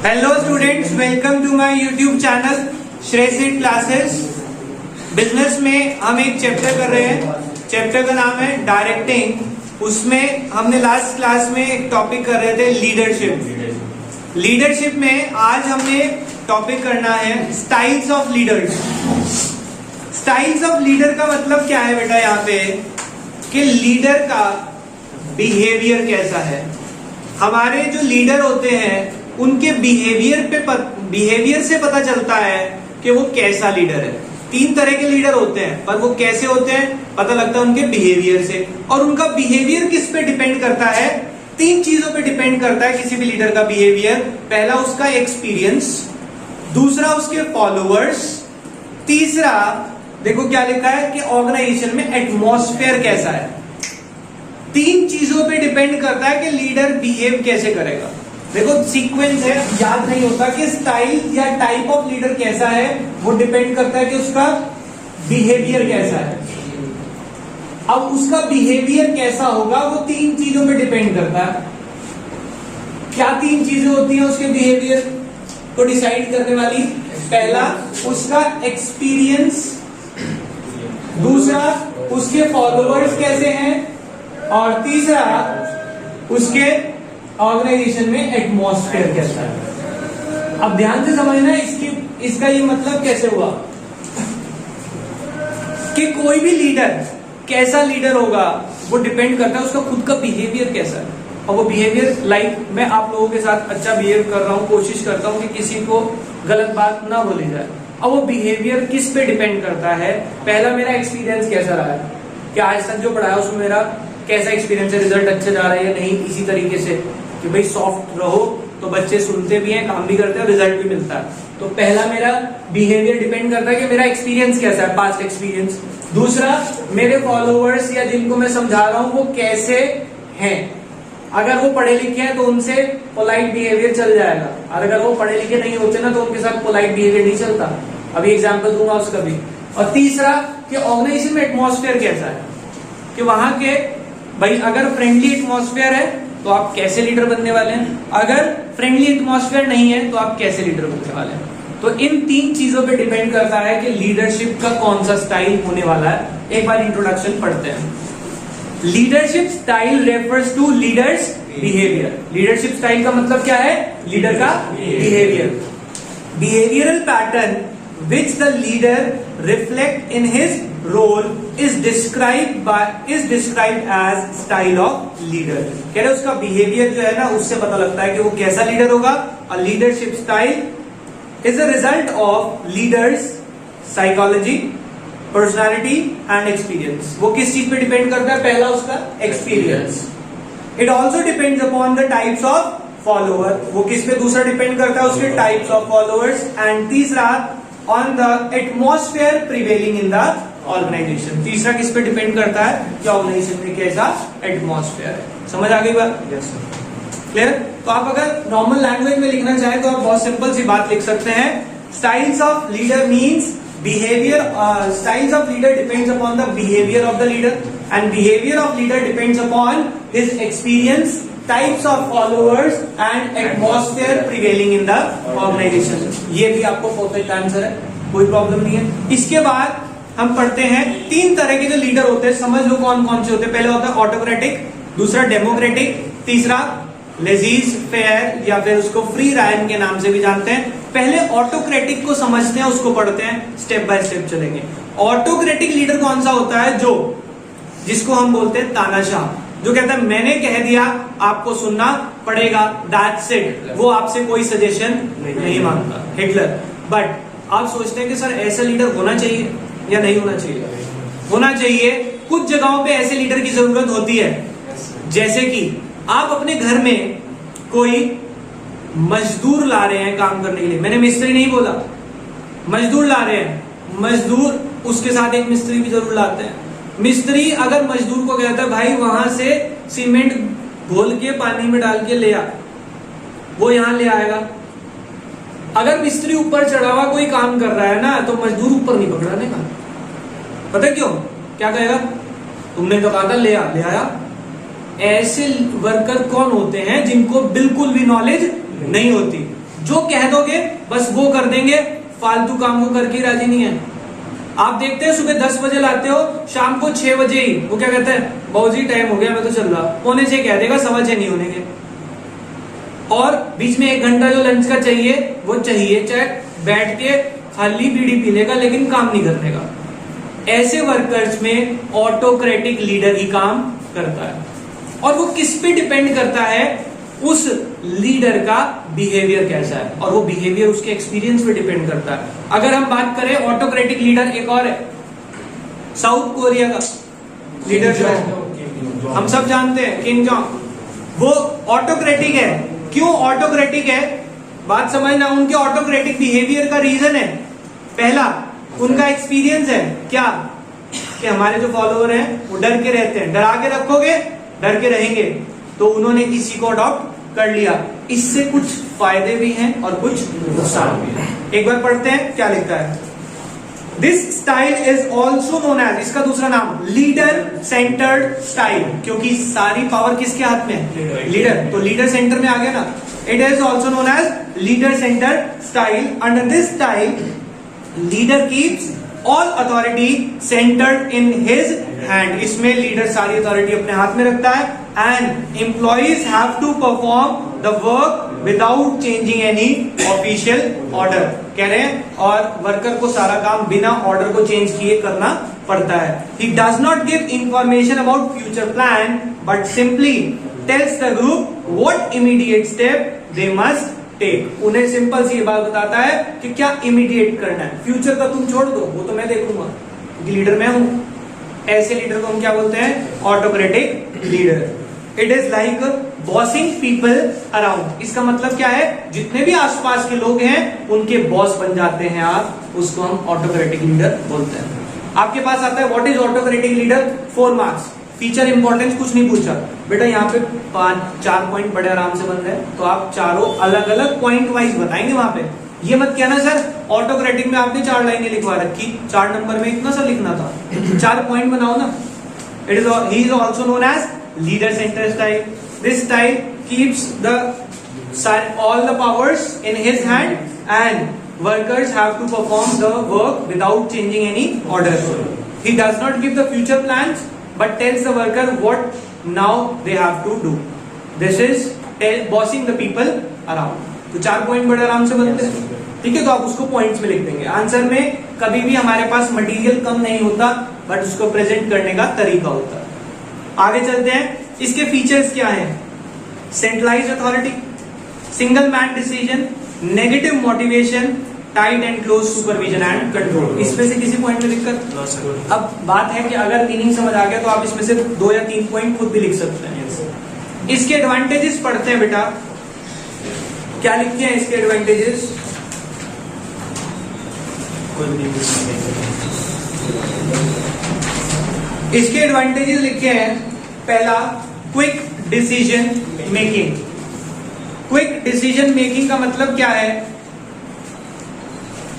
Hello students, welcome to my YouTube channel Shreyasi classes. Business में हम एक चैप्टर कर रहे हैं। चैप्टर का नाम है डायरेक्टिंग। उसमें हमने लास्ट क्लास में एक टॉपिक कर रहे थे लीडरशिप। लीडरशिप में आज हमने टॉपिक करना है styles of leaders. Styles of leader का मतलब क्या है बेटा यहाँ पे कि लीडर का बिहेवियर कैसा है। हमारे जो लीडर होते हैं उनके बिहेवियर से पता चलता है कि वो कैसा लीडर है। तीन तरह के लीडर होते हैं, पर वो कैसे होते हैं पता लगता है उनके बिहेवियर से। और उनका बिहेवियर किस पे डिपेंड करता है? तीन चीजों पे डिपेंड करता है किसी भी लीडर का बिहेवियर। पहला उसका एक्सपीरियंस, दूसरा उसके फॉलोअर्स, तीसरा देखो क्या लिखा है कि ऑर्गेनाइजेशन में एटमॉस्फेयर कैसा है। तीन चीजों पे डिपेंड करता है कि लीडर बिहेव कैसे करेगा। देखो सीक्वेंस है, याद नहीं होता कि स्टाइल या टाइप ऑफ लीडर कैसा है, वो डिपेंड करता है कि उसका बिहेवियर कैसा है। अब उसका बिहेवियर कैसा होगा वो तीन चीजों पे डिपेंड करता है। क्या तीन चीजें होती हैं उसके बिहेवियर को डिसाइड करने वाली? पहला उसका एक्सपीरियंस, दूसरा उसके फॉलोअर्स कैसे हैं, और तीसरा उसके ऑर्गेनाइजेशन में एटमॉस्फेयर कैसा है। अब ध्यान से समझना इसका ये मतलब कैसे हुआ कि कोई भी लीडर कैसा लीडर होगा वो डिपेंड करता है उसका खुद का बिहेवियर कैसा है। और वो बिहेवियर मैं आप लोगों के साथ अच्छा बिहेव कर रहा हूं, कोशिश करता हूं कि किसी को गलत बात ना बोली जाए। अब वो बिहेवियर किस पे डिपेंड करता है? पहला मेरा एक्सपीरियंस कैसा रहा है कि आज तक जो पढ़ाया उसमें मेरा कैसा एक्सपीरियंस है, रिजल्ट अच्छे जा रहा है या नहीं। इसी तरीके से कि भाई सॉफ्ट रहो तो बच्चे सुनते भी हैं, काम भी करते हैं और रिजल्ट भी मिलता है। तो पहला मेरा बिहेवियर डिपेंड करता है कि मेरा एक्सपीरियंस कैसा है, पास्ट एक्सपीरियंस। दूसरा मेरे फॉलोअर्स या जिनको मैं समझा रहा हूं वो कैसे हैं। अगर वो पढ़े लिखे हैं तो उनसे पोलाइट बिहेवियर चल जाएगा, और अगर वो पढ़े लिखे नहीं होते ना तो उनके साथ पोलाइट बिहेवियर नहीं चलता। अभी एग्जाम्पल दूंगा उसका भी। और तीसरा कि ऑर्गेनाइजेशन में एटमॉस्फेयर कैसा है, कि वहां के भाई अगर फ्रेंडली एटमॉस्फेयर है तो आप कैसे लीडर बनने वाले हैं, अगर फ्रेंडली एटमॉस्फेयर नहीं है तो आप कैसे लीडर बनने वाले हैं। तो इन तीन चीजों पे डिपेंड करता है कि लीडरशिप का कौन सा स्टाइल होने वाला है। एक बार इंट्रोडक्शन पढ़ते हैं। Leadership style refers to leader's behaviour. Leadership style का मतलब क्या है? लीडर का behaviour. Behavioural pattern which the leader reflect in his role is described as style of leader। कह रहे उसका बिहेवियर जो है ना उससे पता लगता है कि वो कैसा लीडर होगा। और leadership style is a result of leaders psychology, personality and experience। वो किस चीज पे डिपेंड करता है? पहला उसका experience. It also depends upon the types of follower। वो किस पे दूसरा डिपेंड करता है? उसके types of followers। एंड तीसरा on the atmosphere prevailing in the organization। तीसरा किस पे डिपेंड करता है कि ऑर्गेनाइजेशन में कैसा एटमॉस्फेयर है। समझ आ गई बात? Yes clear. तो आप अगर नॉर्मल लैंग्वेज में लिखना चाहें तो आप बहुत सिंपल सी बात लिख सकते हैं। Styles of leader means behaviour. Styles of leader depends upon the behaviour of the leader, and behaviour of leader depends upon his experience, types of followers and atmosphere prevailing in the organisation. ये भी आपको perfect answer है, कोई problem नहीं है। इसके बाद हम पढ़ते हैं तीन तरह के जो लीडर होते हैं, समझ लो कौन कौन से होते हैं। पहले होता है ऑटोक्रेटिक, दूसरा डेमोक्रेटिक, तीसरा लेजीज फेयर या फिर उसको फ्री रायन के नाम से भी जानते हैं। पहले ऑटोक्रेटिक को समझते हैं, उसको पढ़ते हैं, स्टेप बाय स्टेप चलेंगे। ऑटोक्रेटिक लीडर कौन सा होता है? जिसको हम बोलते हैं तानाशाह, जो कहता है मैंने कह दिया आपको सुनना पड़ेगा, दैट्स इट। वो आपसे कोई सजेशन नहीं मांगता, हिटलर। बट आप सोचते हैं कि सर ऐसा लीडर होना चाहिए या नहीं होना चाहिए? होना चाहिए। कुछ जगहों पे ऐसे लीडर की जरूरत होती है, जैसे कि आप अपने घर में कोई मजदूर ला रहे हैं काम करने के लिए। मैंने मिस्त्री नहीं बोला, मजदूर ला रहे हैं। मजदूर उसके साथ एक मिस्त्री भी जरूर लाते हैं। मिस्त्री अगर मजदूर को कहता है भाई वहां से सीमेंट घोल के पानी में डाल के ले आ, वो यहां ले आएगा। अगर मिस्त्री ऊपर चढ़ा हुआ कोई काम कर रहा है ना तो मजदूर ऊपर नहीं पकड़ाने का। पता क्यों? क्या कहेगा? तुमने तो कहा था ले आ, ले आया। ऐसे वर्कर कौन होते हैं जिनको बिल्कुल भी नॉलेज नहीं होती। जो कह दोगे बस वो कर देंगे, फालतू काम वो करके राजी नहीं है। आप देखते हैं सुबह 10 बजे लाते हो, शाम को 6 बजे ही वो क्या कहता है, बाबूजी टाइम हो गया मैं तो चल रहा, 6:45 कह देगा, 6:15 नहीं होने के। और बीच में 1 घंटा जो लंच का चाहिए वो चाहिए, चाहे बैठ के खाली बीड़ी पी लेगा लेकिन काम नहीं करने का। ऐसे वर्कर्स में ऑटोक्रेटिक लीडर ही काम करता है। और वो किस पे डिपेंड करता है, उस लीडर का बिहेवियर कैसा है, और वो बिहेवियर उसके एक्सपीरियंस पे डिपेंड करता है। अगर हम बात करें ऑटोक्रेटिक लीडर, एक और है साउथ कोरिया का लीडर जो है, हम सब जानते हैं किम जोंग, वो ऑटोक्रेटिक है। क्यों ऑटोक्रेटिक है, बात समझना। उनके ऑटोक्रेटिक बिहेवियर का रीजन है, पहला उनका एक्सपीरियंस है, क्या कि हमारे जो फॉलोअर हैं वो डर के रहते हैं, डरा के रखोगे डर के रहेंगे, तो उन्होंने इसी को अडॉप्ट कर लिया। इससे कुछ फायदे भी हैं और कुछ नुकसान भी है। एक बार पढ़ते हैं क्या लिखता है। This style is also known as, इसका दूसरा नाम लीडर सेंटर्ड स्टाइल, क्योंकि सारी पावर किसके हाथ में है, लीडर, तो लीडर सेंटर में आ गया ना। It is also known as leader centred style. Under this style leader keeps all authority centred in his hand, इसमें लीडर सारी अथॉरिटी अपने हाथ में रखता है। And employees have to perform the work without changing any official order, कह रहे हैं, और वर्कर को सारा काम बिना ऑर्डर को चेंज किए करना पड़ता है। He does not give information about future plan but simply tells the group what immediate step they must take. उन्हें सिंपल सी बात बताता है कि क्या इमीडिएट करना है, फ्यूचर का तुम छोड़ दो, वो तो मैं देखूंगा क्योंकि लीडर मैं हूं। ऐसे लीडर को हम क्या बोलते हैं, autocratic leader. It is like bossing people around, इसका मतलब क्या है, जितने भी आसपास के लोग हैं उनके बॉस बन जाते हैं आप, उसको हम ऑटोक्रेटिक लीडर बोलते हैं। आपके पास आता है what is autocratic leader, 4 marks, feature importance कुछ नहीं पूछा बेटा, यहाँ पे 4 पॉइंट बड़े आराम से बन रहे हैं, तो आप चारों अलग अलग पॉइंट वाइज बताएंगे वहां पे। ये मत कहना सर ऑटोक्रेटिक में आपने 4 लाइनें लिखवा रखी, 4 नंबर में इतना सा लिखना था, 4 पॉइंट बनाओ ना। It is he is also known as leader centre style. This style keeps the all the powers in his hand and workers have to perform the work without changing any order. He does not give the future plans but tells the worker what now they have to do. This is bossing the people around. तो 4 point बड़े आराम से बनते हैं, ठीक है, तो आप उसको पॉइंट्स में लिख देंगे। आंसर में कभी भी हमारे पास मटेरियल कम नहीं होता, बट उसको प्रेजेंट करने का तरीका होता है। आगे चलते हैं, इसके फीचर्स क्या हैं, centralised authority, single man decision, negative motivation, tight and close supervision and control. इसमें से किसी पॉइंट में दिक्कत, अब बात है कि अगर मीनिंग समझ आ गया तो आप इसमें से 2 या 3 पॉइंट खुद भी लिख सकते हैं। इसके एडवांटेजेस पढ़ते हैं बेटा, क्या लिखते हैं इसके एडवांटेजेस, इसके एडवांटेजेस लिखे हैं। पहला, quick decision making. Quick decision making का मतलब क्या है,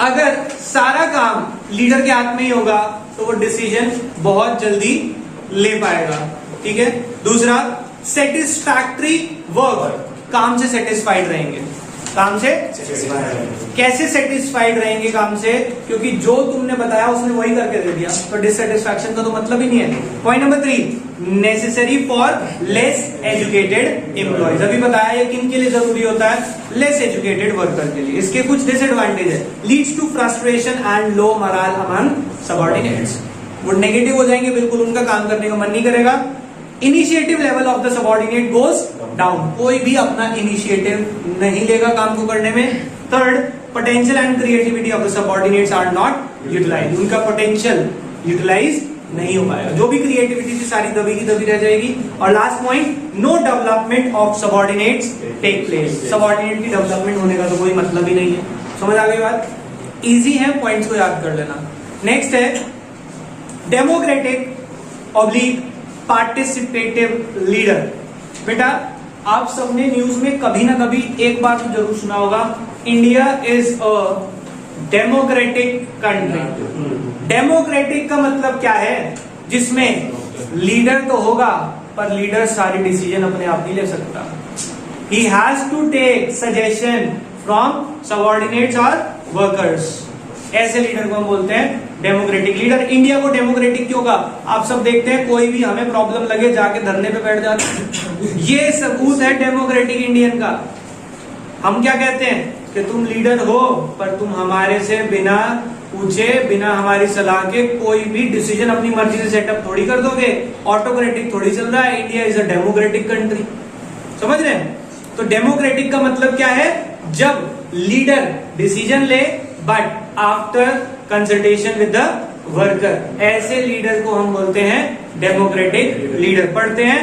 अगर सारा काम लीडर के हाथ में ही होगा तो वो डिसीजन बहुत जल्दी ले पाएगा, ठीक है। दूसरा, सेटिस्फैक्टरी वर्क, काम से सेटिस्फाइड रहेंगे, काम से कैसे सेटिस्फाइड रहेंगे काम से, क्योंकि जो तुमने बताया उसने वही करके दे दिया, तो डिससेटिस्फैक्शन का तो मतलब ही नहीं है। Point number 3, necessary for less educated employees. अभी बताया ये किन के लिए जरूरी होता है, लेस एजुकेटेड वर्कर के लिए। इसके कुछ डिसएडवांटेज है, leads to frustration and low morale among subordinates, वो नेगेटिव हो जाएंगे, बिल्कुल उनका काम करने का मन नहीं करेगा। Initiative level of the subordinate goes down, कोई भी अपना इनिशिएटिव नहीं लेगा काम को करने में। Third, potential and creativity of the subordinates are not utilize, उनका पोटेंशियल यूटिलाइज नहीं हो पाएगा, जो भी क्रिएटिविटी थी सारी दबी की दबी रह जाएगी। और last point, no development of subordinates take place, subordinate की डेवलपमेंट होने का तो कोई मतलब ही नहीं है। समझ आ गई बात, इजी है, पॉइंट्स को याद कर लेना। नेक्स्ट है डेमोक्रेटिक ऑब्लिक पार्टिसिपेटिव लीडर। बेटा आप सबने न्यूज में कभी ना कभी एक बार तो जरूर सुना होगा, India is a democratic country. Democratic का मतलब क्या है, जिसमें लीडर तो होगा पर लीडर सारी डिसीजन अपने आप नहीं ले सकता। He has to take suggestion from subordinates और वर्कर्स। ऐसे लीडर को हम बोलते हैं डेमोक्रेटिक लीडर। इंडिया को डेमोक्रेटिक क्यों कहा? आप सब देखते हैं कोई भी हमें प्रॉब्लम लगे जाके धरने पे बैठ जाते हैं। ये सबूत है डेमोक्रेटिक इंडियन का। हम क्या कहते हैं कि तुम लीडर हो पर तुम हमारे से बिना पूछे बिना हमारी सलाह के कोई भी डिसीजन अपनी मर्जी से सेटअप थोड़ी कर दोगे। ऑटोक्रेटिक थोड़ी चल रहा है। India is a democratic country. समझ रहे हैं? तो डेमोक्रेटिक का मतलब क्या है? जब लीडर डिसीजन ले but after consultation with the worker. ऐसे लीडर को हम बोलते हैं डेमोक्रेटिक लीडर। पढ़ते हैं,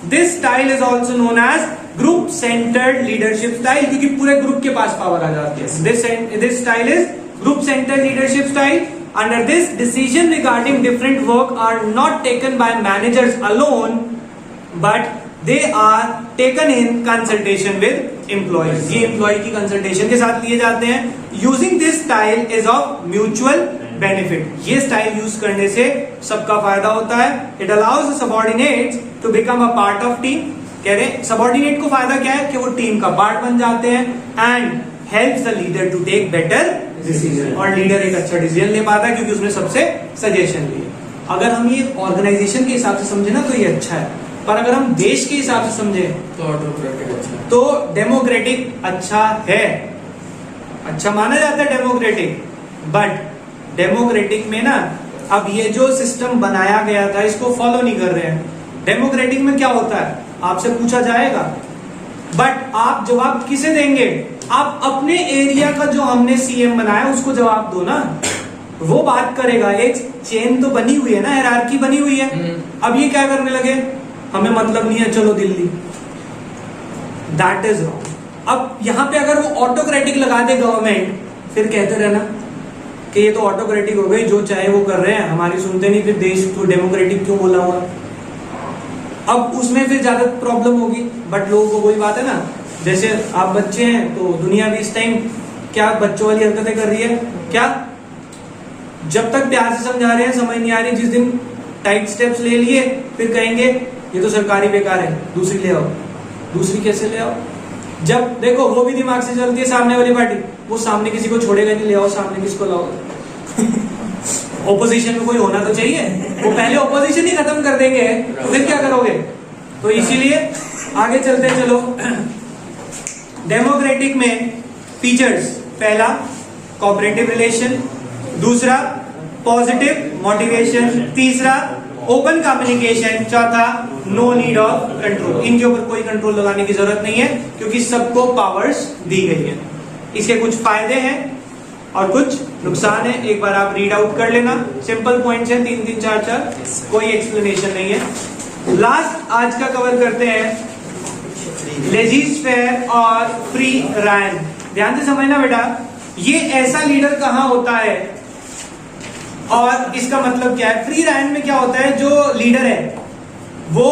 this style is also known as group centred leadership style, क्योंकि पूरे ग्रुप के पास पावर आ जाती है। This style is group centred leadership style. Under this decision regarding different work are not taken by managers alone but they are taken in consultation with employees. ये employ की consultation के साथ लिए जाते हैं। Using this style is of mutual benefit. ये style use करने से सबका फायदा होता है। It allows subordinates to become a part of team. कह रहे सबऑर्डिनेट को फायदा क्या है कि वो टीम का पार्ट बन जाते हैं and helps the leader to take better decision. और लीडर एक अच्छा डिसीजन ले पाता है क्योंकि उसने सबसे सजेशन लिए। अगर हम ये ऑर्गेनाइजेशन के हिसाब से समझे ना तो ये अच्छा है, पर अगर हम देश के हिसाब से समझे तो ऑटोक्रेटिक अच्छा है। तो डेमोक्रेटिक अच्छा है, अच्छा माना जाता है डेमोक्रेटिक। बट डेमोक्रेटिक में ना अब ये जो सिस्टम बनाया गया था इसको फॉलो नहीं कर रहे हैं। डेमोक्रेटिक में क्या होता है, आपसे पूछा जाएगा बट आप जवाब किसे देंगे? आप अपने एरिया का जो हमने सीएम बनाया उसको जवाब दो ना, वो बात करेगा। एक चेन तो बनी हुई है ना, हायरार्की बनी हुई है। अब ये क्या करने लगे, हमें मतलब नहीं है चलो दिल्ली। That is wrong. अब यहां पे अगर वो ऑटोक्रेटिक लगा दे गवर्नमेंट, फिर कहते रहना कि ये तो ऑटोक्रेटिक हो गई, जो चाहे वो कर रहे हैं, हमारी सुनते नहीं, फिर देश को डेमोक्रेटिक क्यों बोला हुआ? अब उसमें फिर ज्यादा प्रॉब्लम होगी। बट लोगों को वही बात है ना, जैसे आप बच्चे हैं तो दुनिया भी इस टाइम क्या बच्चों वाली हरकतें कर रही है। क्या जब तक प्यार से समझा रहे हैं समझ नहीं आ रही, जिस दिन टाइट स्टेप्स ले लिए फिर कहेंगे ये तो सरकारी बेकार है, दूसरी ले आओ। दूसरी कैसे ले आओ? जब देखो वो भी दिमाग से चलती है सामने वाली पार्टी, वो सामने किसी को छोड़ेगा नहीं, ले आओ सामने किसको लाओ। ओपोजिशन में कोई होना तो चाहिए, वो पहले ओपोजिशन ही खत्म कर देंगे तो फिर क्या करोगे? तो इसीलिए आगे चलते चलो। डेमोक्रेटिक में फीचर्स, पहला कोऑपरेटिव रिलेशन, दूसरा पॉजिटिव मोटिवेशन, तीसरा ओपन कम्युनिकेशन, चौथा नो नीड ऑफ कंट्रोल। इनके ऊपर कोई कंट्रोल लगाने की जरूरत नहीं है क्योंकि सबको पावर्स दी गई है। इसके कुछ फायदे हैं और कुछ नुकसान है, एक बार आप रीड आउट कर लेना। सिंपल पॉइंट्स हैं, 3-3, 4-4, कोई एक्सप्लेनेशन नहीं है। लास्ट आज का कवर करते हैं लेजिस्फेयर और फ्री रैन। ध्यान से समझना बेटा, ये ऐसा लीडर कहां होता है और इसका मतलब क्या है। फ्री रैन में क्या होता है, जो लीडर है वो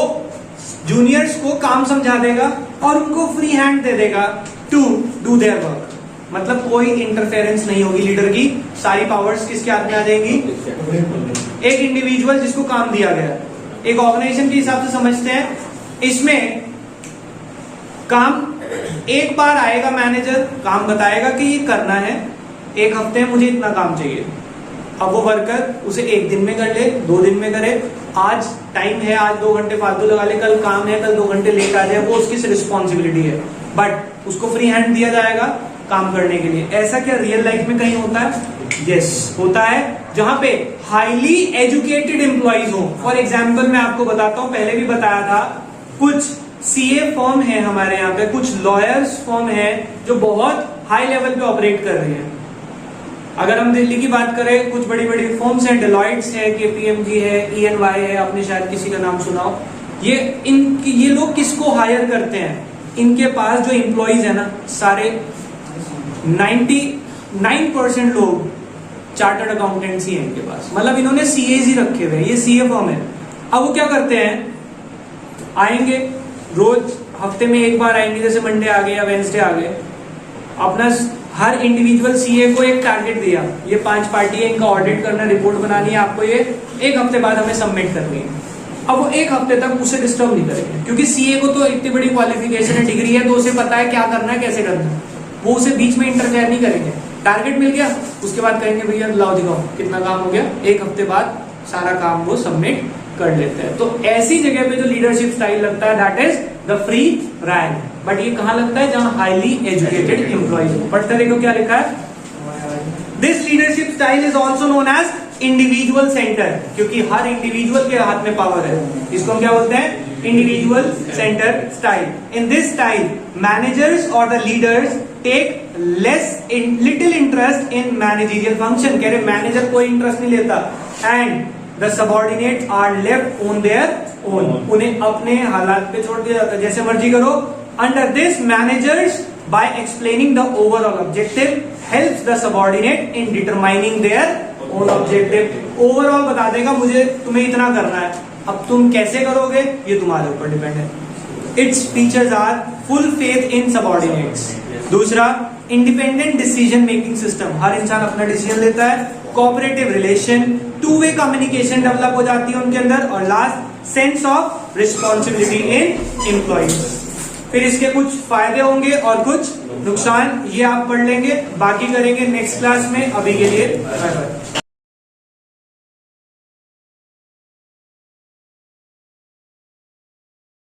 जूनियर्स को काम समझा देगा और उनको फ्री हैंड दे देगा टू डू देयर वर्क। मतलब कोई इंटरफेरेंस नहीं होगी लीडर की, सारी पावर्स किसके हाथ में आ जाएंगी? एक इंडिविजुअल जिसको काम दिया गया। एक ऑर्गेनाइजेशन के हिसाब से समझते हैं, इसमें काम एक बार आएगा, मैनेजर काम बताएगा कि ये करना है, एक हफ्ते में मुझे इतना काम चाहिए। अब वो वर्कर उसे एक दिन में कर ले, 2 दिन में करे। आज टाइम है, आज 2 घंटे फालतू लगा ले, कल काम है, कल 2 घंटे लेट आ जाए, वो उसकी रिस्पॉन्सिबिलिटी है। बट उसको फ्री हैंड दिया जाएगा काम करने के लिए। ऐसा क्या रियल लाइफ में कहीं होता है? यस, होता है, जहां पे हाईली एजुकेटेड एम्प्लॉइज हो। फॉर एग्जाम्पल मैं आपको बताता हूं, पहले भी बताया था, कुछ सीए फर्म है हमारे यहाँ पे, कुछ लॉयर्स फर्म है जो बहुत हाई लेवल पे ऑपरेट कर रही है। अगर हम दिल्ली की बात करें, कुछ बड़ी बड़ी फर्म्स हैं, डेलॉइट्स है, केपीएमजी है, EY है, आपने शायद किसी का नाम सुना हो। ये लोग किसको हायर करते हैं? इनके पास जो एम्प्लॉइज है ना, सारे 99% लोग चार्टर्ड अकाउंटेंट्स ही हैं इनके पास। मतलब इन्होंने सीएज ही रखे हुए हैं, ये सीए फर्म है। अब वो क्या करते हैं, आएंगे रोज, हफ्ते में एक बार आएंगे, जैसे मंडे आ गए या वेंसडे आ गए, अपना हर इंडिविजुअल सीए को एक टारगेट दिया, ये 5 पार्टी है, इनका ऑडिट करना, रिपोर्ट बनानी है, आपको ये 1 हफ्ते बाद हमें सबमिट करनी है। अब वो 1 हफ्ते तक उसे डिस्टर्ब नहीं करेंगे क्योंकि सीए को तो इतनी बड़ी क्वालिफिकेशन है, डिग्री है, तो उसे पता है क्या करना है, कैसे करना है। वो उसे बीच में इंटरफेयर नहीं करेंगे। टारगेट मिल गया, उसके बाद कहेंगे भैया लाओ दिखाओ कितना काम हो गया, एक हफ्ते बाद सारा काम वो सबमिट कर लेते हैं। तो ऐसी जगह पे जो लीडरशिप स्टाइल लगता है that is the free rank. But ये कहां लगता है, जहां हाईली एजुकेटेड एम्प्लॉइज हो। पढ़ते देखो क्या लिखा है, this leadership style is also known as individual centre, क्योंकि हर इंडिविजुअल के हाथ में पावर है। इसको हम क्या बोलते हैं, individual centre style. In this style managers और the leaders take little interest in managerial function. कह रहे मैनेजर कोई इंटरेस्ट नहीं लेता, and the subordinates are left on their own, उन्हें अपने हालात पे छोड़ दिया जाता है, जैसे मर्जी करो। Under this managers by explaining the overall objective helps the subordinate in determining their own objective. Overall बता देगा मुझे तुम्हें इतना करना है, अब तुम कैसे करोगे ये तुम्हारे ऊपर डिपेंड है। Its features are full faith in subordinates. दूसरा, इंडिपेंडेंट डिसीजन मेकिंग सिस्टम, हर इंसान अपना डिसीजन लेता है। Cooperative relation, two way communication develop हो जाती है उनके अंदर। और last, sense of responsibility in employees. फिर इसके कुछ फायदे होंगे और कुछ नुकसान, ये आप पढ़ लेंगे, बाकी करेंगे नेक्स्ट क्लास में। अभी के लिए बाय बाय।